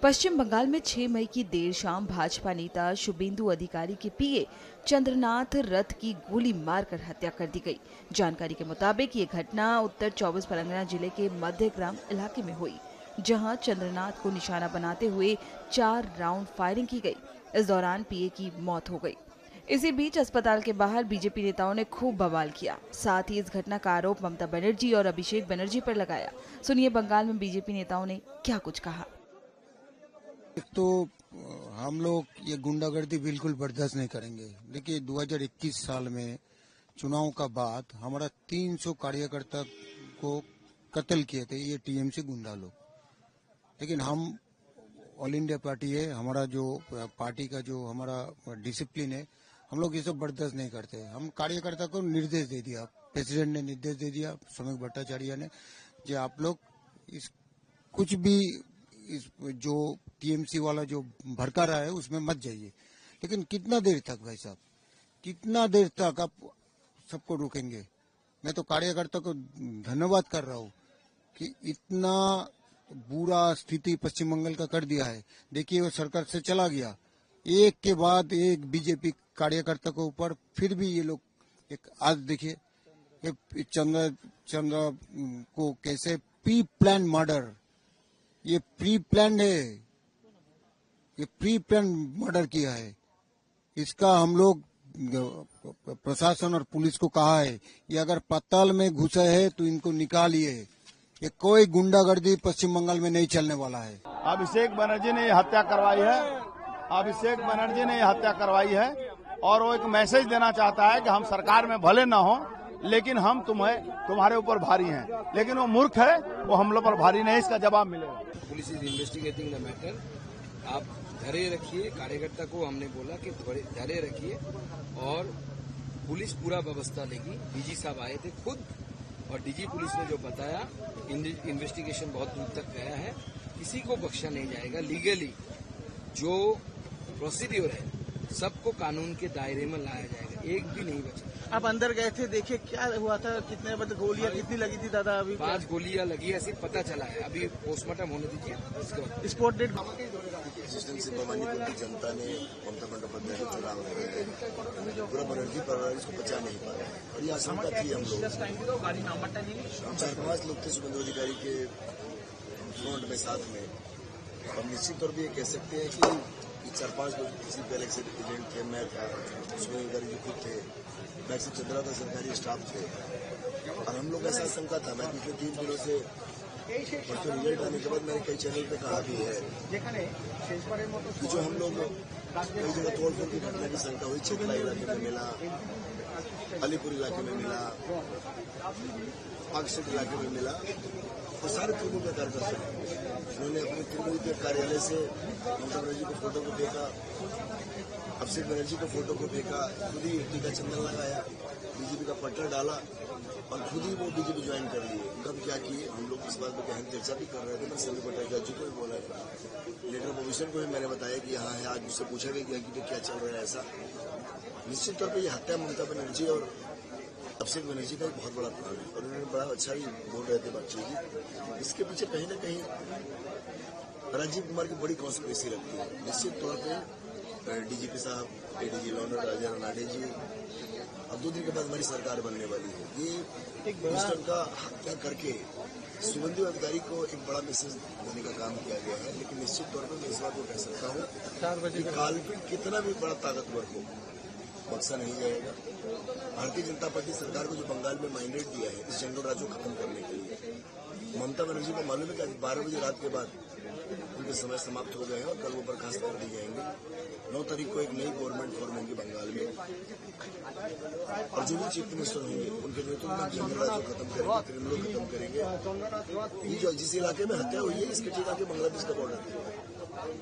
पश्चिम बंगाल में 6 मई की देर शाम भाजपा नेता शुभेंदु अधिकारी के पीए चंद्रनाथ रथ की गोली मारकर हत्या कर दी गई। जानकारी के मुताबिक ये घटना उत्तर 24 परगना जिले के मध्य ग्राम इलाके में हुई, जहां चंद्रनाथ को निशाना बनाते हुए 4 राउंड फायरिंग की गई। इस दौरान पीए की मौत हो गई। इसी बीच अस्पताल के बाहर बीजेपी नेताओं ने खूब बवाल किया। साथ ही इस घटना का आरोप ममता बनर्जी और अभिषेक बनर्जी पर लगाया। सुनिए बंगाल में बीजेपी नेताओं ने क्या कुछ कहा। तो हम लोग ये गुंडागर्दी बिल्कुल बर्दाश्त नहीं करेंगे। देखिए 2021 साल में चुनाव का बाद हमारा 300 कार्यकर्ता को कत्ल किए थे ये टीएमसी गुंडा लोग। लेकिन हम ऑल इंडिया पार्टी है, हमारा जो पार्टी का जो हमारा डिसिप्लिन है, हम लोग ये सब बर्दाश्त नहीं करते। हम कार्यकर्ता को निर्देश दे दिया, प्रेसिडेंट ने निर्देश दे दिया, श्रमिक भट्टाचार्य ने, कि आप लोग इस कुछ भी इस जो टीएमसी वाला जो भड़का रहा है उसमें मत जाइए। लेकिन कितना देर तक भाई साहब, कितना देर तक आप सबको रोकेंगे? मैं तो कार्यकर्ता को धन्यवाद कर रहा हूँ कि इतना बुरा स्थिति पश्चिम बंगाल का कर दिया है। देखिए वो सरकार से चला गया, एक के बाद एक बीजेपी कार्यकर्ता के ऊपर फिर भी ये लोग एक आज देखिए चंद्र को कैसे प्री प्लान मर्डर, ये प्री प्लान है, ये प्री प्लान मर्डर किया है। इसका हम लोग प्रशासन और पुलिस को कहा है, ये अगर पाताल में घुसे है तो इनको निकालिए। ये कोई गुंडागर्दी पश्चिम बंगाल में नहीं चलने वाला है। अभिषेक बनर्जी ने ये हत्या करवाई है, अभिषेक बनर्जी ने ये हत्या करवाई है और वो एक मैसेज देना चाहता है कि हम सरकार में भले न हो लेकिन हम तुम्हारे ऊपर भारी हैं। लेकिन वो मूर्ख है, वो हम लोग पर भारी नहीं, इसका जवाब मिलेगा। Police is investigating the matter. आप धैर्य रखिए, कार्यकर्ता को हमने बोला कि धैर्य रखिए और पुलिस पूरा व्यवस्था लेगी। डीजी साहब आए थे खुद और डीजी पुलिस ने जो बताया, इन्वेस्टिगेशन बहुत दूर तक गया है, किसी को बख्शा नहीं जाएगा। लीगली जो प्रोसीड्यूर है सबको कानून के दायरे में लाया जाएगा, एक भी नहीं बचा। आप अंदर गए थे, देखे क्या हुआ था, कितने गोलियां कितनी लगी थी दादा? अभी 5 गोलियां लगी है, ऐसे पता चला है। अभी पोस्टमार्टम होने दीजिए। स्पॉट डेट मणिपुर की जनता ने ममता बंदोपाध्याय को चुनाव लगे, पूरा बनर्जी परिवार इसको बचा नहीं पा रहा और ये आशंका थी। हम लोग 4-5 लोग थे शुभेंदु अधिकारी के फ्रंट में साथ में। हम निश्चित तौर पर ये कह सकते हैं कि 4-5 लोग किसी पहले से एजेंट थे, मैं था, शुभेंदु अधिकारी जी खुद थे, बैक से चंद्रा का सरकारी स्टाफ थे और हम लोग ऐसा आशंका था। मैं पिछले 3 दिनों से परसों रिजल्ट आने के बाद मैंने कई चैनल पे कहा भी है कि जो हम लोग कई जगह तोड़फोड़ की घटना की शंका हुई, चेतला इलाके में मिला, अलीपुर इलाके में मिला, पाकशेट इलाके में मिला, और सारे तृणमूल के कार्यकर्ता उन्होंने अपने तृणमूल के कार्यालय से ममता बनर्जी को फोटो को देखा, अभिषेक बनर्जी को फोटो को देखा, खुद ही टीका चंदन लगाया, बीजेपी का पट्टा डाला और खुद ही वो बीजेपी ज्वाइन कर लिए। कब क्या किए हम लोग इस बात पर गहन चर्चा भी कर रहे थे। मैं श्रमिक भट्टाचार्य जी को भी बोला था, लीडर पोजिशन को भी मैंने बताया कि यहाँ है। आज मुझसे पूछा गया कि क्या चल रहा है। ऐसा निश्चित तौर पर यह हत्या ममता बनर्जी और अभिषेक बनर्जी का एक बहुत बड़ा प्लान है और उन्होंने बड़ा अच्छा ही बोल रहे थे बच्चे जी। इसके पीछे कहीं न कहीं राजीव कुमार की बड़ी कॉन्स्पिरेसी लगती है। निश्चित तौर पर डीजीपी साहब, एडीजी लॉन्डर राजा राणे जी, अब 2 दिन के बाद हमारी सरकार बनने वाली है। ये मिस्टर का हत्या करके शुभेंदु अधिकारी को एक बड़ा मैसेज देने का काम किया गया है। लेकिन निश्चित तौर पर मैं इस बात को कह सकता हूँ कि काल्पनिक कितना भी बड़ा ताकतवर हो, बक्सा नहीं जाएगा। भारतीय जनता पार्टी सरकार को जो बंगाल में मैंडेट दिया है इस जंगल राज को खत्म करने के लिए, ममता बनर्जी को मालूम है कि आज 12 बजे रात के बाद उनके समय समाप्त हो गए हैं और कल वो बर्खास्त कर दिए जाएंगे। 9 तारीख को एक नई गवर्नमेंट फॉर्म होगी बंगाल में और जो भी चीफ मिनिस्टर होंगे उनके नेतृत्व में जंगल राज को खत्म करेंगे, तृणमूल खत्म करेंगे। ये जो जिस इलाके में हत्या हुई है इसके ठीक आगे बांग्लादेश का बॉर्डर है।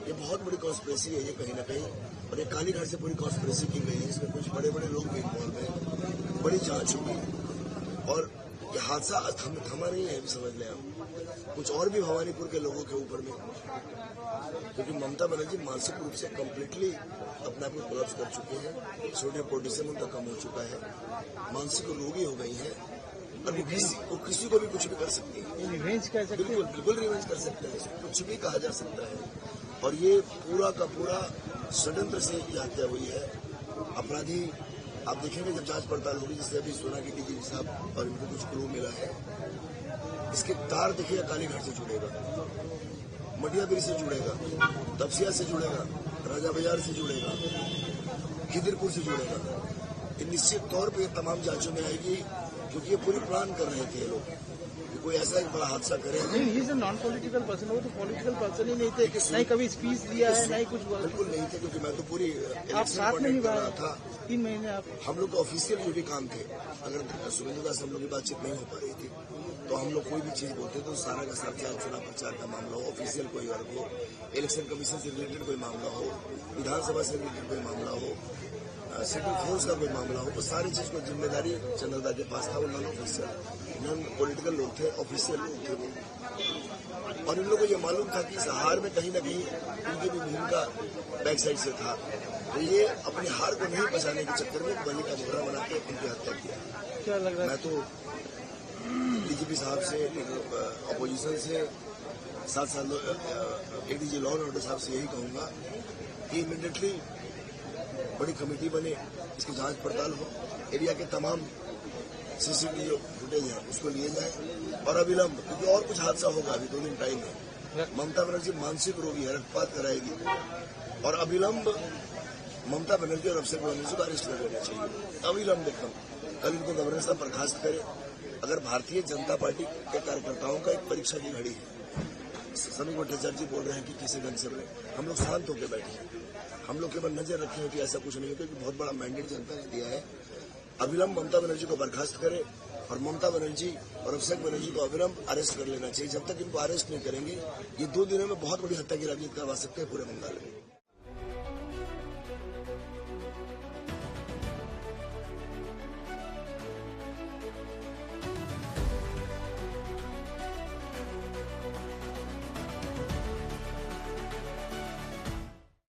ये बहुत बड़ी कॉन्स्पिरेसी है ये कहीं न कहीं, और ये कालीघाट से पूरी कॉन्स्पिरेसी की गई है। इसमें कुछ बड़े बड़े लोग भी इन्वॉल्व हैं, बड़ी जांच होगी और ये हादसा थमा नहीं है, समझ लें आप। कुछ और भी भवानीपुर के लोगों के ऊपर में, क्योंकि ममता बनर्जी मानसिक रूप से कम्प्लीटली अपने आप को कोलैप्स कर चुके हैं, सोडियम पोटेशियम उनका कम हो चुका है, मानसिक रोगी हो गई है। और वो किसी को भी कुछ भी कर सकती है। रिवेंज कह सकते बिल्कुल बिल्कुल रिवेंज कर सकते हैं, इसको कुछ भी कहा जा सकता है। और ये पूरा का पूरा षड्यंत्र से ये हत्या हुई है। अपराधी आप देखेंगे जब जांच पड़ताल होगी, जैसे अभी सोना की डीजीपी साहब और इनको कुछ क्लू मिला है, इसके तार देखिएगा कालीघाट से जुड़ेगा, मटियाबिरी से जुड़ेगा, तपसिया से जुड़ेगा, राजा बाजार से जुड़ेगा, खिदिरपुर से जुड़ेगा। ये निश्चित तौर पे तमाम जांचों में आएगी, क्योंकि ये पूरी प्लान कर रहे थे ये लोग कि कोई ऐसा एक बड़ा हादसा करे। नहीं, he is a non political person, वो तो पॉलिटिकल पर्सन ही नहीं थे, नहीं कभी स्पीच दिया है, नहीं कुछ हुआ। बिल्कुल नहीं थे, क्योंकि मैं तो पूरी आप साथ में नहीं रहा था 3 महीने आप। हम लोग तो ऑफिशियल जो भी काम थे, अगर सुरेंद्र दास हम लोग की बातचीत नहीं हो पा रही थी तो हम लोग कोई भी चीज बोलते तो सारा का सारा चाहे चुनाव प्रचार का मामला हो, ऑफिशियल कोई वर्क हो, इलेक्शन कमीशन से रिलेटेड कोई मामला हो, विधानसभा से रिलेटेड कोई मामला हो, सेंट्रल फोर्स का कोई मामला हो, तो सारी चीज को जिम्मेदारी चंद्रदा के पास था। वो नॉन ऑफिशियल नॉन पॉलिटिकल लोग थे, ऑफिशियल लोग थे वो। और इन लोगों को ये मालूम था कि इस हार में कहीं न कहीं उनकी भी भूमिका बैक साइड से था, तो ये अपनी हार को नहीं बचाने के चक्कर में बलि का मोहरा बना के उनकी हत्या किया। क्या लग रहा है? मैं तो डीजीपी साहब से, अपोजिशन से, साथ एडीजी लॉ एंड ऑर्डर साहब से यही कहूंगा कि इमीडिएटली बड़ी कमेटी बने, इसकी जांच पड़ताल हो, एरिया के तमाम सीसीटीवी जो फुटेज है उसको लिए जाए और अविलंब, क्योंकि और कुछ हादसा होगा, अभी 2 दिन टाइम है। ममता बनर्जी मानसिक रोगी है, रक्तपात कराएगी और अविलंब ममता बनर्जी और अभिषेक बनर्जी को अरेस्ट कर लेना चाहिए, अविलंब एकदम। कल इनको गवर्नर साहब बर्खास्त करे। अगर भारतीय जनता पार्टी के कार्यकर्ताओं का एक परीक्षा की घड़ी है, समीर भट्टाचार्य जी बोल रहे हैं कि किसी ढंग से हम लोग शांत होकर बैठे हैं, हम लोग केवल नजर रखे हैं कि ऐसा कुछ नहीं होता, क्योंकि बहुत बड़ा मैंडेट जनता ने दिया है। अविलंब ममता बनर्जी को बर्खास्त करे और ममता बनर्जी और अभिषेक बनर्जी को अविलंब अरेस्ट कर लेना चाहिए। जब तक इनको अरेस्ट नहीं करेंगे, ये 2 दिनों में बहुत बड़ी हत्या की राजनीति करवा सकते हैं पूरे बंगाल में।